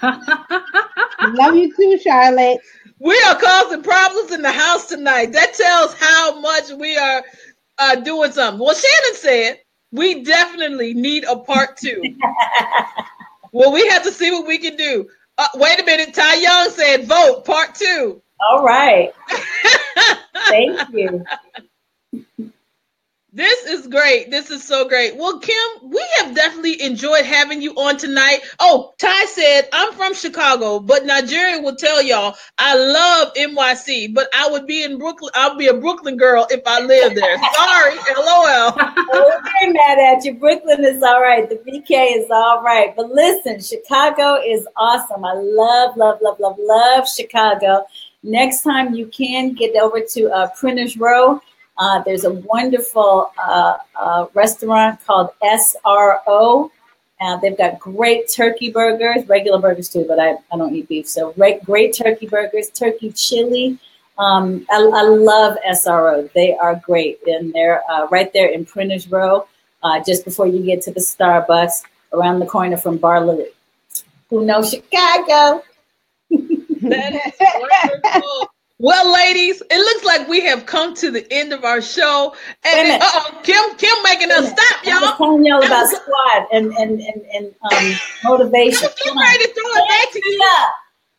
D: Love you too, Charlotte.
A: We are causing problems in the house tonight. That tells how much we are doing something. Well, Shannon said we definitely need a part 2. Well, we have to see what we can do. Wait a minute. Ty Young said vote part 2.
E: All right. Thank you.
A: This is great. This is so great. Well, Kim, we have definitely enjoyed having you on tonight. Oh, Ty said, I'm from Chicago, but Nigeria will tell y'all I love NYC, but I would be in Brooklyn. I'll be a Brooklyn girl if I lived there. Sorry, LOL.
E: We're very mad at you. Brooklyn is all right. The BK is all right. But listen, Chicago is awesome. I love Chicago. Next time you can get over to Printers Row. There's a wonderful restaurant called SRO. They've got great turkey burgers, regular burgers too, but I don't eat beef. So great turkey burgers, turkey chili. I love SRO. They are great. And they're right there in Printers Row, just before you get to the Starbucks around the corner from Bar Louie. Who knows Chicago?
A: That is wonderful. Well, ladies, it looks like we have come to the end of our show. And Kim making us stop, y'all.
E: I'm telling y'all about squad and motivation.
A: I'm ready to throw it back to you.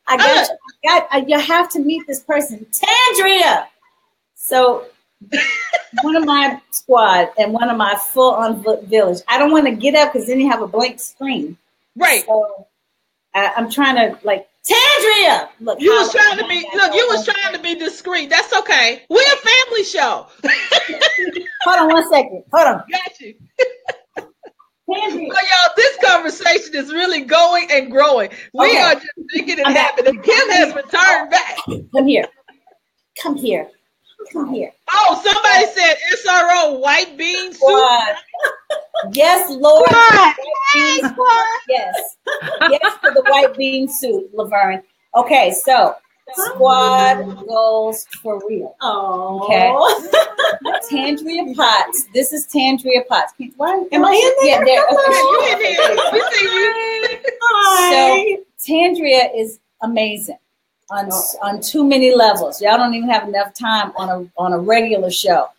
E: I got you have to meet this person, Tandria. So one of my squad and one of my full-on village. I don't want to get up because then you have a blank screen.
A: Right.
E: So I'm trying to Tandria. Look,
A: you was trying to be discreet. That's okay. We're a family show.
E: Hold on 1 second. Hold on.
A: Got you. Well, y'all, this conversation is really going and growing. We are just making it happen. And Kim has returned back.
E: Come here. Come here. Come here.
A: Oh, somebody said SRO white bean soup.
E: Yes, Lord. Yes. Yes for the white bean soup, Laverne. Okay, so squad goals for real.
F: Oh.
E: Okay. Tandria Potts. This is Tandria Potts. Why
F: am I in there?
E: Yeah,
A: you in here. We see you.
E: Hi. So Tandria is amazing on too many levels. Y'all don't even have enough time on a regular show.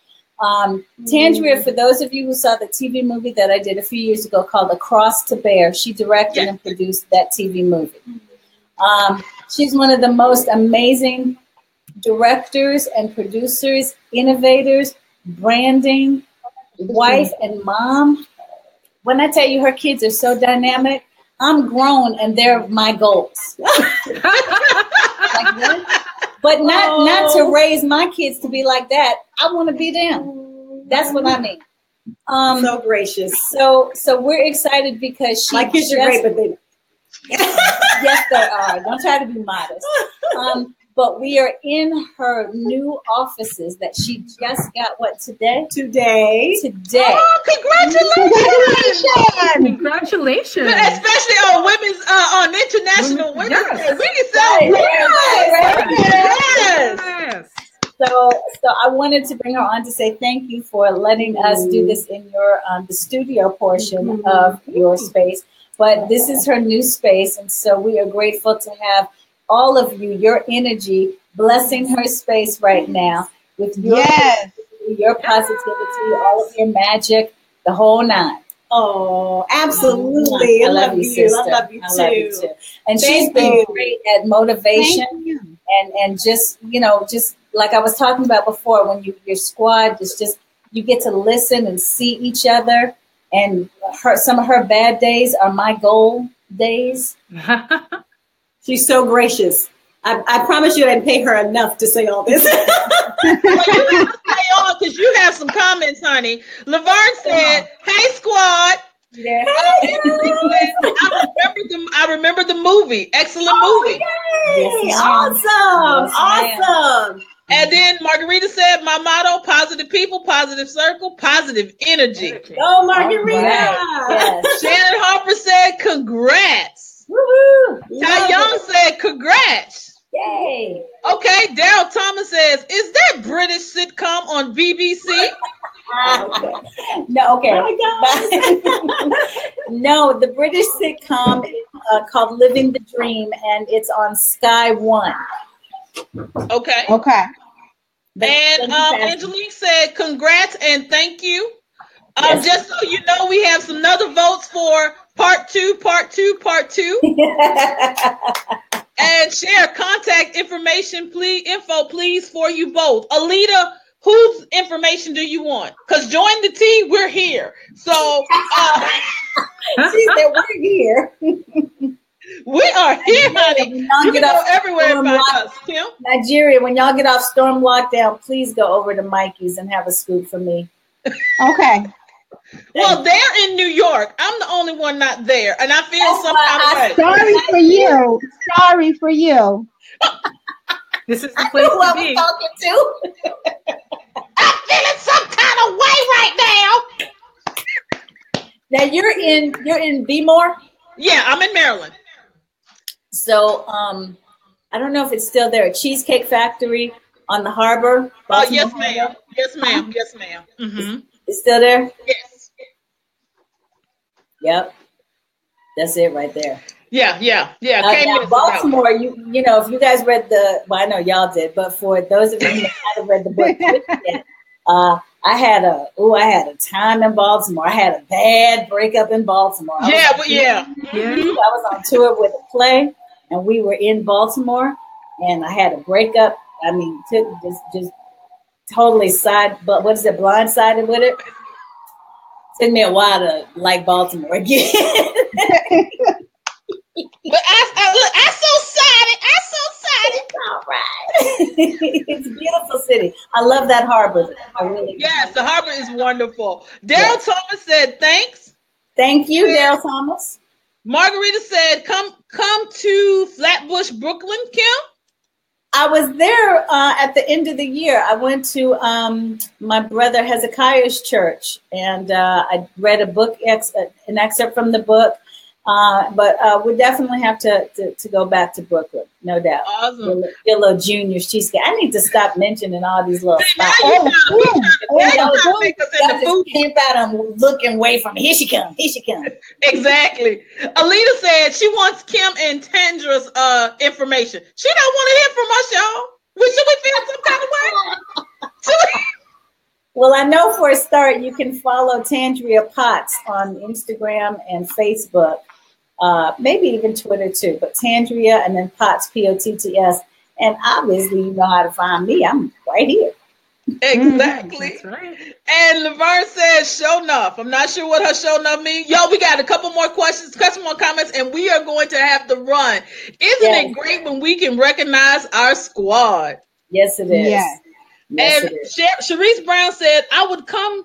E: Tandria, for those of you who saw the TV movie that I did a few years ago called Across to Bear, she directed and produced that TV movie. She's one of the most amazing directors and producers, innovators, branding, wife and mom. When I tell you her kids are so dynamic, I'm grown and they're my goals. But not to raise my kids to be like that. I want to be them. That's what I mean.
F: So gracious.
E: So we're excited because
F: my kids are great, but they
E: yes, they are. Don't try to be modest. But we are in her new offices that she just got today?
F: Today.
A: Oh, congratulations!
C: Congratulations.
A: Especially on women's on International Women's Day. We can celebrate. Yes.
E: So I wanted to bring her on to say thank you for letting us do this in your the studio portion of your space. But this is her new space, and so we are grateful to have all of you, your energy, blessing her space right now with your positivity, all of your magic, the whole nine.
F: Oh, absolutely. I love you, sister. I love you too.
E: And she's been great at motivation and just like I was talking about before, when your squad is just, you get to listen and see each other. And some of her bad days are my goal days.
F: She's so gracious. I promise you I didn't pay her enough to say all this.
A: Well, you have to stay on because you have some comments, honey. Laverne said, "Hey, squad."
E: Yeah.
A: I remember the movie. Excellent movie.
F: Yes, awesome.
A: And then Margarita said, "My motto: positive people, positive circle, positive energy."
F: Oh, Margarita.
E: Yes.
A: Shannon Harper said, "Congrats."
E: Woo-hoo.
A: Ty Young said, "Congrats."
E: Yay.
A: Okay, Daryl Thomas says, "Is that British sitcom on BBC?"
E: No, okay. No, the British sitcom is called Living the Dream, and it's on Sky One.
A: Okay.
D: Okay.
A: And Angelique said, "Congrats and thank you." Yes. Just so you know, we have some other votes for part two. And share contact information, please, for you both. Alita, whose information do you want? Because join the tea, we're here. So
E: she said we're here.
A: We are here, honey. You can go everywhere and find us, Kim.
E: Nigeria, when y'all get off storm lockdown, please go over to Mikey's and have a scoop for me.
D: Okay.
A: Well, they're in New York. I'm the only one not there, and I feel some kind of way.
D: Sorry for you. Sorry for you.
C: This is the place to be.
E: Talking to.
A: I'm feeling some kind of way right now.
E: Now you're in Bmore?
A: Yeah, I'm in Maryland.
E: So I don't know if it's still there. A Cheesecake Factory on the harbor.
A: Oh, yes, ma'am. Yes, ma'am. Yes, ma'am. Mm-hmm.
E: It's still there?
A: Yes.
E: Yep. That's it right there.
A: Yeah.
E: Now, Baltimore, you know, if you guys read I know y'all did, but for those of you who haven't read the book, I had a time in Baltimore. I had a bad breakup in Baltimore.
A: I
E: was on tour with a play, and we were in Baltimore, and I had a breakup. I mean, just totally blindsided with it. Took me a while to like Baltimore again.
A: But I'm so excited.
E: It's all right. It's a beautiful city. I love that harbor.
A: Yes, the harbor is wonderful. Daryl Thomas said thanks.
E: Thank you, Daryl Thomas.
A: Margarita said, come to Flatbush, Brooklyn, Kim.
E: I was there at the end of the year. I went to my brother Hezekiah's church, and I read an excerpt from the book. But we definitely have to go back to Brooklyn, no doubt.
A: Awesome.
E: Your little juniors cheesecake. I need to stop mentioning all these little spots. Camp out and looking away from me. Here she come.
A: Exactly. Alita said she wants Kim and Tandra's information. She don't want to hear from us, y'all. Should we feel some kind of way?
E: Well, I know for a start, you can follow Tandria Potts on Instagram and Facebook, maybe even Twitter too, but Tandria and then Potts, Potts. And obviously, you know how to find me. I'm right here.
A: Exactly.
C: That's right.
A: And Laverne says, show enough. I'm not sure what her show enough means. Yo, we got a couple more questions, couple more comments, and we are going to have to run. Isn't it great when we can recognize our squad?
E: Yes, it is.
D: Yes.
E: Yes,
A: and Sharice Brown said, I would come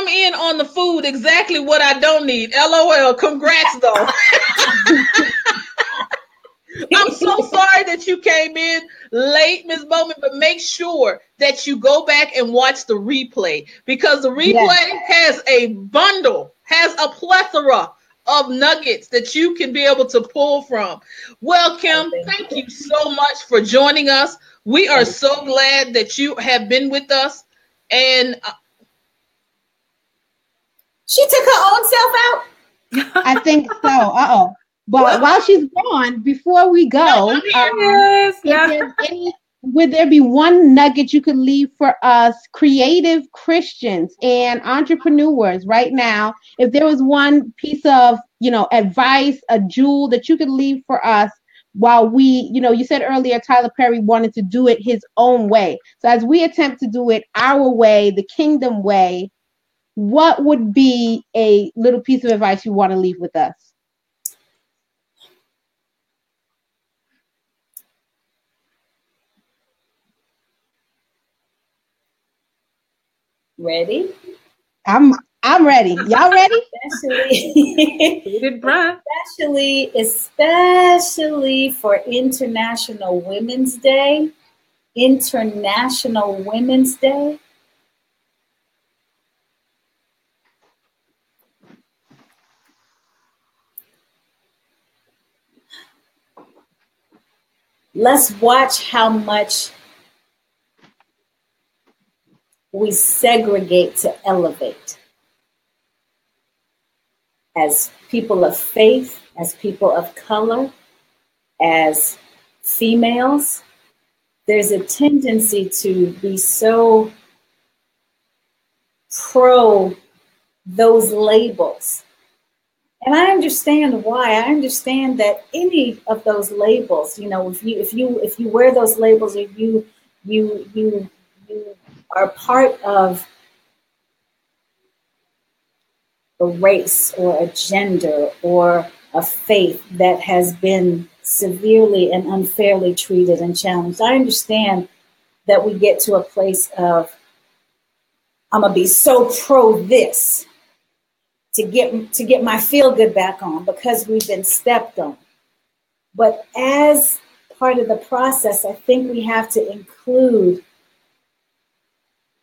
A: in on the food, exactly what I don't need. LOL. Congrats, though. I'm so sorry that you came in late, Ms. Bowman, but make sure that you go back and watch the replay, because the replay has a plethora of nuggets that you can be able to pull from. Well, Kim, thank you so much for joining us. We are so glad that you have been with us. And
E: she took her own self out?
D: I think so. But while she's gone, before we go, would there be one nugget you could leave for us creative Christians and entrepreneurs right now? If there was one piece of, advice, a jewel that you could leave for us while we, you said earlier, Tyler Perry wanted to do it his own way. So as we attempt to do it our way, the kingdom way, what would be a little piece of advice you want to leave with us?
E: Ready?
D: I'm ready. Y'all ready?
E: Especially for International Women's Day. International Women's Day. Let's watch how much we we segregate to elevate. As people of faith, as people of color, as females, there's a tendency to be so pro those labels. And I understand why. I understand that any of those labels, you know, if you wear those labels, or you are part of a race or a gender or a faith that has been severely and unfairly treated and challenged. I understand that we get to a place of, I'm gonna be so pro this to get my feel good back on because we've been stepped on. But as part of the process, I think we have to include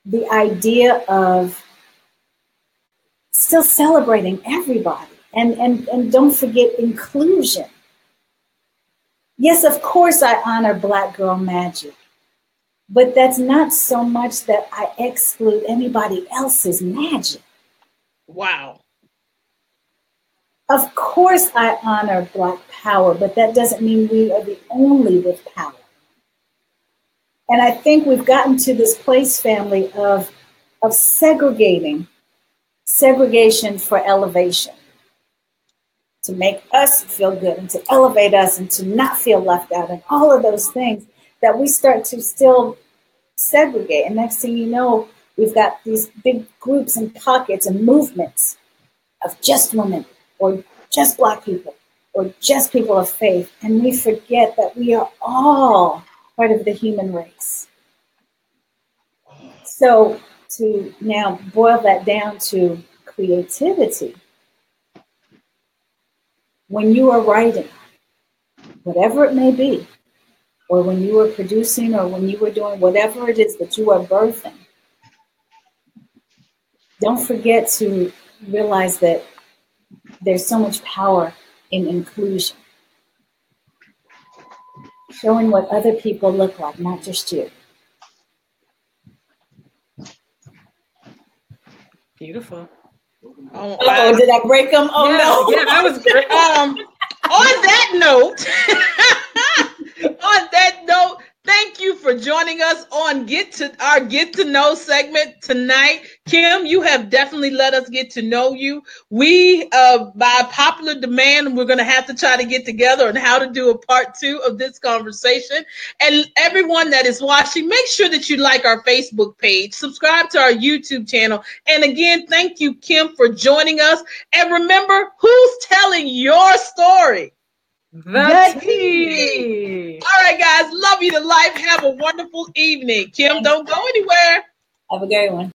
E: the idea of still celebrating everybody, and don't forget inclusion. Yes, of course I honor Black Girl Magic, but that's not so much that I exclude anybody else's magic.
A: Wow.
E: Of course I honor Black power, but that doesn't mean we are the only with power. And I think we've gotten to this place, family, of segregation for elevation, to make us feel good and to elevate us and to not feel left out, and all of those things that we start to still segregate. And next thing you know, we've got these big groups and pockets and movements of just women, or just Black people, or just people of faith. And we forget that we are all part of the human race. So to now boil that down to creativity, when you are writing, whatever it may be, or when you are producing, or when you are doing whatever it is that you are birthing, don't forget to realize that there's so much power in inclusion. Showing what other people look like, not just you.
C: Beautiful.
E: Oh, did I break them? Oh,
C: yeah,
E: no.
C: Yeah, that was great.
A: On that note, thank you for joining us on our Get to Know segment tonight. Kim, you have definitely let us get to know you. We, by popular demand, we're going to have to try to get together on how to do a part 2 of this conversation. And everyone that is watching, make sure that you like our Facebook page, subscribe to our YouTube channel. And again, thank you, Kim, for joining us. And remember, who's telling your story?
C: The tea.
A: All right, guys. Love you to life. Have a wonderful evening. Kim, don't go anywhere.
E: Have a great one.